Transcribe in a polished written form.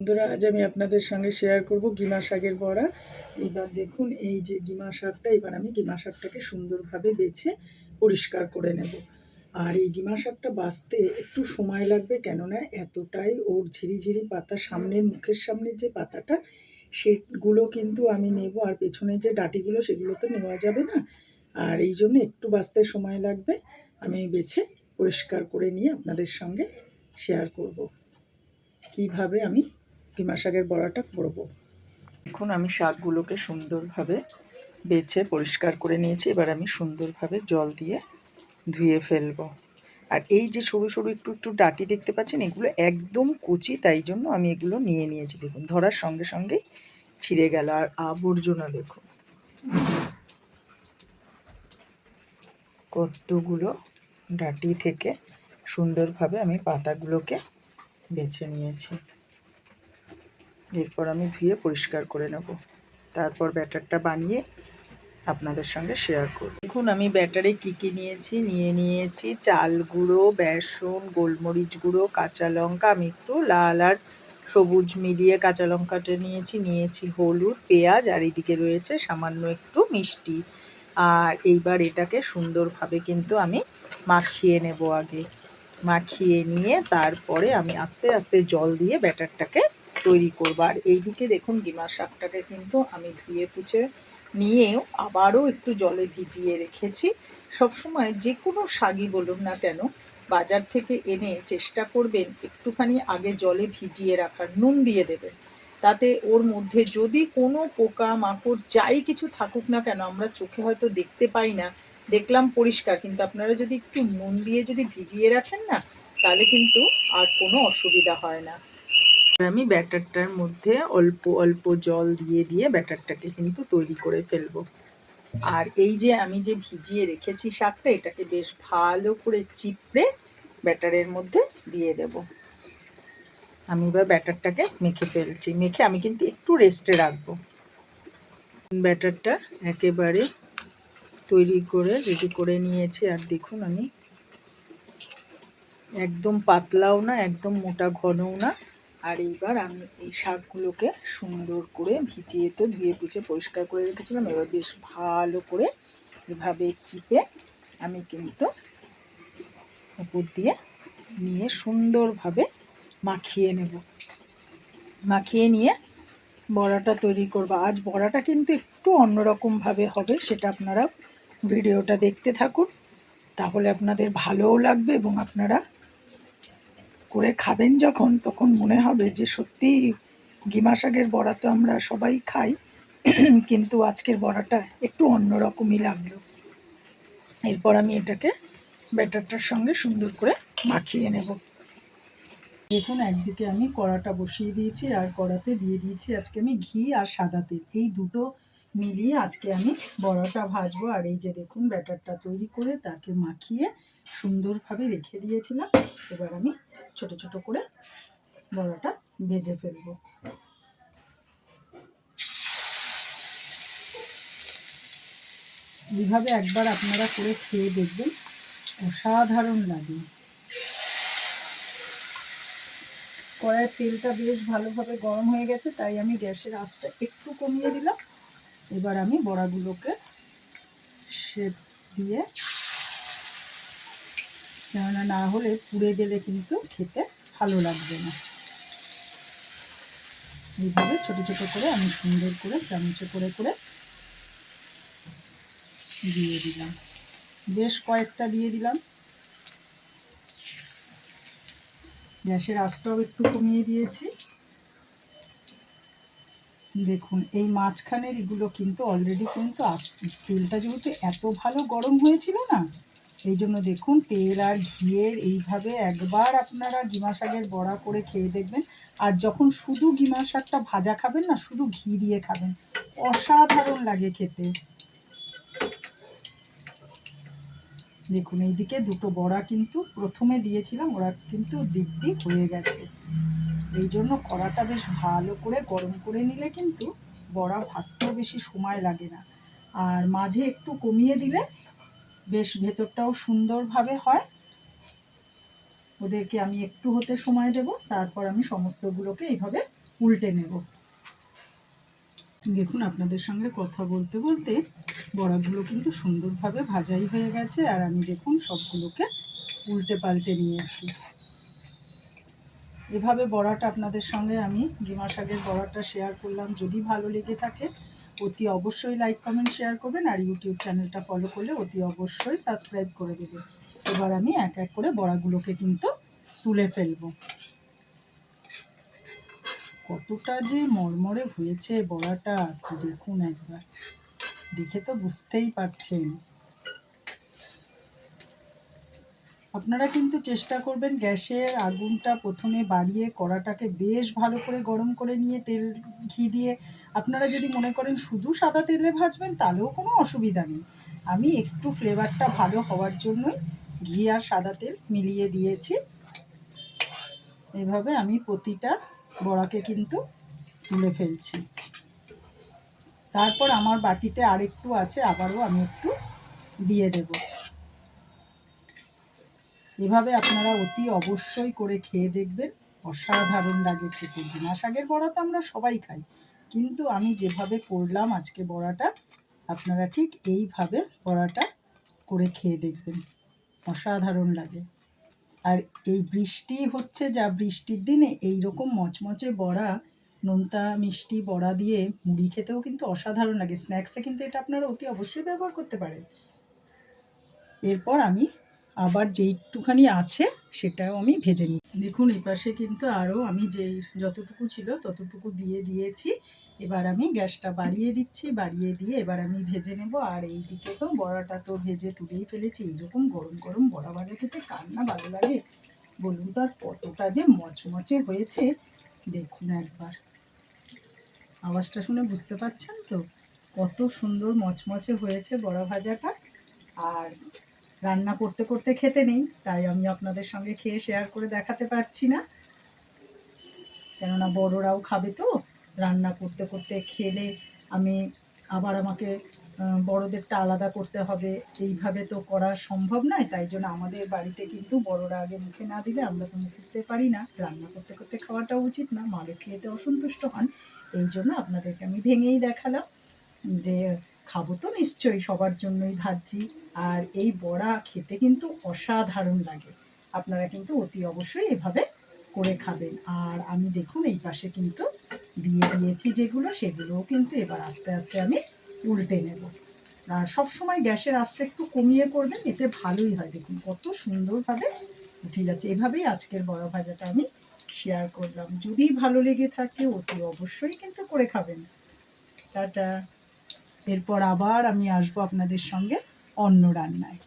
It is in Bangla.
বন্ধুরা, আজ আমি আপনাদের সঙ্গে শেয়ার করব গিমা শাকের বড়া। এবার দেখুন, এই যে গিমা শাকটা, এবার আমি গিমা শাকটাকে সুন্দরভাবে বেছে পরিষ্কার করে নেব। আর এই গিমা শাকটা বাছতে একটু সময় লাগবে, কেননা এতটাই ওর ঝিরিঝিরি পাতা, সামনের মুখের সামনের যে পাতাটা সেগুলো কিন্তু আমি নেব, আর পেছনের যে ডাঁটিগুলো সেগুলো তো নেওয়া যাবে না। আর এই জন্য একটু বাছতে সময় লাগবে। আমি বেছে পরিষ্কার করে নিয়ে আপনাদের সঙ্গে শেয়ার করব কিভাবে আমি কিমা শাকের বড়াটা করব। এখন আমি শাকগুলোকে সুন্দরভাবে বেছে পরিষ্কার করে নিয়েছি। এবার আমি সুন্দরভাবে জল দিয়ে ধুয়ে ফেলবো। আর এই যে সরু সরু একটু একটু ডাঁটি দেখতে পাচ্ছেন, এগুলো একদম কচি, তাই জন্য আমি এগুলো নিয়ে নিয়েছি। দেখুন, ধরার সঙ্গে সঙ্গেই ছিঁড়ে গেল। আর আবর্জনা দেখুন কতগুলো ডাঁটি থেকে সুন্দরভাবে আমি পাতাগুলোকে বেছে নিয়েছি। এরপর আমি ধুয়ে পরিষ্কার করে নেব, তারপর ব্যাটারটা বানিয়ে আপনাদের সঙ্গে শেয়ার করব। দেখুন, আমি ব্যাটারে কী কী নিয়েছি চাল গুঁড়ো, বেসন, গোলমরিচ গুঁড়ো, কাঁচা লঙ্কা। আমি একটু লাল আর সবুজ মিলিয়ে কাঁচা লঙ্কাটা নিয়েছি হলুদ, পেঁয়াজ, আর এদিকে রয়েছে সামান্য একটু মিষ্টি। আর এইবার এটাকে সুন্দরভাবে কিন্তু আমি মাখিয়ে নেব। আগে মাখিয়ে নিয়ে তারপরে আমি আস্তে আস্তে জল দিয়ে ব্যাটারটাকে তৈরি করবো। আর এইদিকে দেখুন, গিমা শাকটাকে কিন্তু আমি ধুয়ে পুছে নিয়েও আবারও একটু জলে ভিজিয়ে রেখেছি। সবসময় যে কোনো শাকই বলুন না কেন, বাজার থেকে এনে চেষ্টা করবেন একটুখানি আগে জলে ভিজিয়ে রাখার, নুন দিয়ে দেবেন। তাতে ওর মধ্যে যদি কোনো পোকা মাকড় যাই কিছু থাকুক না কেন, আমরা চোখে হয়তো দেখতে পাই না, দেখলাম পরিষ্কার, কিন্তু আপনারা যদি একটু নুন দিয়ে যদি ভিজিয়ে রাখেন না, তাহলে কিন্তু আর কোনো অসুবিধা হয় না। আমি ব্যাটারটার মধ্যে অল্প অল্প জল দিয়ে ব্যাটারটাকে কিন্তু তৈরি করে ফেলবো। আর এই যে আমি যে ভিজিয়ে রেখেছি শাকটা, এটাকে বেশ ভালো করে চিপড়ে ব্যাটারের মধ্যে দিয়ে দেব। আমি এবার ব্যাটারটাকে মেখে ফেলছি। মেখে আমি কিন্তু একটু রেস্টে রাখবো। ব্যাটারটা একেবারে তৈরি করে রেডি করে নিয়েছি। আর দেখুন, আমি একদম পাতলাও না, একদম মোটা ঘনও না। আর এইবার আমি এই শাকগুলোকে সুন্দর করে ভিজিয়ে তো ধুয়ে পুছে পরিষ্কার করে রেখেছিলাম। এবার বেশ ভালো করে এভাবে চিপে আমি কিন্তু উপর দিয়ে নিয়ে সুন্দরভাবে মাখিয়ে নেব। মাখিয়ে নিয়ে বড়াটা তৈরি করব। আজ বড়াটা কিন্তু একটু অন্যরকমভাবে হবে, সেটা আপনারা ভিডিওটা দেখতে থাকুন, তাহলে আপনাদের ভালোও লাগবে এবং আপনারা করে খাবেন যখন, তখন মনে হবে যে সত্যি গিমা শাকের বড়া তো আমরা সবাই খাই, কিন্তু আজকের বড়াটা একটু অন্যরকমই লাগলো। এরপর আমি এটাকে ব্যাটারটার সঙ্গে সুন্দর করে মাখিয়ে নেব। দেখুন, একদিকে আমি কড়াটা বসিয়ে দিয়েছি, আর কড়াতে দিয়ে দিয়েছি আজকে আমি ঘি আর সাদা তেল, এই দুটো মিলিয়ে আজকে আমি বড়াটা ভাজবো। আর এই যে দেখুন, ব্যাটারটা তৈরি করে তাকে মাখিয়ে সুন্দরভাবে রেখে দিয়েছিলাম। এবার আমি ছোট ছোট করে বড়াটা ভেজে ফেলবো। এইভাবে একবার আপনারা করে খেয়ে দেখবেন, অসাধারণ লাগে। কড়াইয়ের তেলটা বেশ ভালোভাবে গরম হয়ে গেছে, তাই আমি গ্যাসের আঁচটা একটু কমিয়ে দিলাম। এবার আমি বড়াগুলোকে শেপ দিয়ে, কেননা না হলে পুড়ে গেলে কিন্তু খেতে ভালো লাগবে না। এইভাবে ছোট ছোট করে আমি সুন্দর করে চামচে করে করে দিয়ে দিলাম। বেশ কয়েকটা দিয়ে দিলাম। গ্যাসের আঁচটাও একটু কমিয়ে দিয়েছি। দেখুন, এই মাঝখানের এগুলো কিন্তু অলরেডি কিন্তু তেলটা যেহেতু এত ভালো গরম হয়েছিল না, এই জন্য দেখুন তেল আর ঘিয়ের এইভাবে একবার আপনারা গিমা শাকের বড়া করে খেয়ে দেখবেন। আর যখন শুধু গিমা শাকটা ভাজা খাবেন না, শুধু ঘি দিয়ে খাবেন, অসাধারণ লাগে খেতে। দেখুন, এইদিকে দুটো বড়া কিন্তু প্রথমে দিয়েছিলাম, ওরা কিন্তু দিব্যি হয়ে গেছে। এই জন্য কড়াটা বেশ ভালো করে গরম করে নিলে কিন্তু বড়া ভাজতেও বেশি সময় লাগে না। আর মাঝে একটু কমিয়ে দিলে বেশ ভেতরটাও সুন্দরভাবে হয়। ওদেরকে আমি একটু হতে সময় দেব, তারপর আমি সমস্তগুলোকে এইভাবে উল্টে নেব। দেখুন আপনাদের সঙ্গে কথা বলতে বলতে বড়াগুলো কিন্তু সুন্দরভাবে ভাজাই হয়ে গেছে, আর আমি দেখুন সবগুলোকে উল্টে পাল্টে নিয়েছি। এভাবে বড়াটা আপনাদের সঙ্গে আমি ডিমা শাকের বড়াটা শেয়ার করলাম। যদি ভালো লেগে থাকে অতি অবশ্যই লাইক কমেন্ট শেয়ার করবেন, আর ইউটিউব চ্যানেলটা ফলো করলে অতি অবশ্যই সাবস্ক্রাইব করে দেবেন। এবার আমি এক এক করে বড়াগুলোকে কিন্তু তুলে ফেলবো। কতটা যে মরমরে হয়েছে বড়াটা দেখুন, একবার দেখে তো বুঝতেই পারছেন। আপনারা কিন্তু চেষ্টা করবেন গ্যাসের আগুনটা প্রথমে বাড়িয়ে কড়াটাকে বেশ ভালো করে গরম করে নিয়ে তেল ঘি দিয়ে, আপনারা যদি মনে করেন শুধু সাদা তেলে ভাজবেন তাহলেও কোনো অসুবিধা নেই। আমি একটু ফ্লেভারটা ভালো হওয়ার জন্যই ঘি আর সাদা তেল মিলিয়ে দিয়েছি। এভাবে আমি প্রতিটা বড়াকে কিন্তু তুলে ফেলছি। তারপর আমার বাটিতে আরেকটু আছে, আবারও আমি একটু দিয়ে দেব। এভাবে আপনারা অতি অবশ্যই করে খেয়ে দেখবেন, অসাধারণ লাগে খেতে। ডিমা শাকের বড়া তো আমরা সবাই খাই, কিন্তু আমি যেভাবে করলাম আজকে বড়াটা, আপনারা ঠিক এইভাবে বড়াটা করে খেয়ে দেখবেন, অসাধারণ লাগে। আর এই বৃষ্টি হচ্ছে, যা বৃষ্টির দিনে এই রকম মচমচে বড়া, নোনতা মিষ্টি বড়া দিয়ে মুড়ি খেতেও কিন্তু অসাধারণ লাগে। স্ন্যাক্সে কিন্তু এটা আপনারা অতি অবশ্যই ব্যবহার করতে পারেন। এরপর আমি আবার যেইটুখানি আছে সেটাও আমি ভেজে নিই। দেখুন এই পাশে কিন্তু আরও আমি যেই যতটুকু ছিল ততটুকু দিয়ে দিয়েছি। এবার আমি গ্যাসটা বাড়িয়ে দিচ্ছি, বাড়িয়ে দিয়ে এবার আমি ভেজে নেব। আর এই দিকে তো বড়াটা তো ভেজে তুলেই ফেলেছি। এইরকম গরম গরম বড়া ভাজা খেতে কার না ভালো লাগে বলুন তো। আর কতটা যে মচমচে হয়েছে দেখুন একবার, আওয়াজটা শুনে বুঝতে পারছেন তো কত সুন্দর মচমচে হয়েছে বড়া ভাজাটা। আর রান্না করতে করতে খেতে নেই, তাই আমি আপনাদের সঙ্গে খেয়ে শেয়ার করে দেখাতে পারছি না, কেননা বড়রাও খাবে তো। রান্না করতে করতে খেলে আমি আবার আমাকে বড়দেরটা আলাদা করতে হবে, এইভাবে তো করা সম্ভব নয়। তাই জন্য আমাদের বাড়িতে কিন্তু বড়রা আগে মুখে না দিলে আমরা তো মুখে দিতে পারি না। রান্না করতে করতে খাওয়াটাও উচিত না, মালে খেতে অসন্তুষ্ট হন। এই জন্য আপনাদেরকে আমি ভেঙেই দেখালাম যে খাবো তো নিশ্চয়ই, সবার জন্যই ভাজছি। আর এই বড়া খেতে কিন্তু অসাধারণ লাগে। আপনারা কিন্তু অতি অবশ্যই এভাবে করে খাবেন। আর আমি দেখুন এই পাশে কিন্তু দিয়ে দিয়েছি যেগুলো, সেগুলোও কিন্তু এবার আস্তে আস্তে আমি উল্টে নেব। আর সবসময় গ্যাসের আঁচটা একটু কমিয়ে করবেন, এতে ভালোই হয়। দেখুন কত সুন্দরভাবে উঠে যাচ্ছে। এভাবেই আজকের বড়া ভাজাটা আমি শেয়ার করলাম। যদি ভালো লেগে থাকে অতি অবশ্যই কিন্তু করে খাবেন। টাটা। এরপর আবার আমি আসবো আপনাদের সঙ্গে অন্য রান্নায়।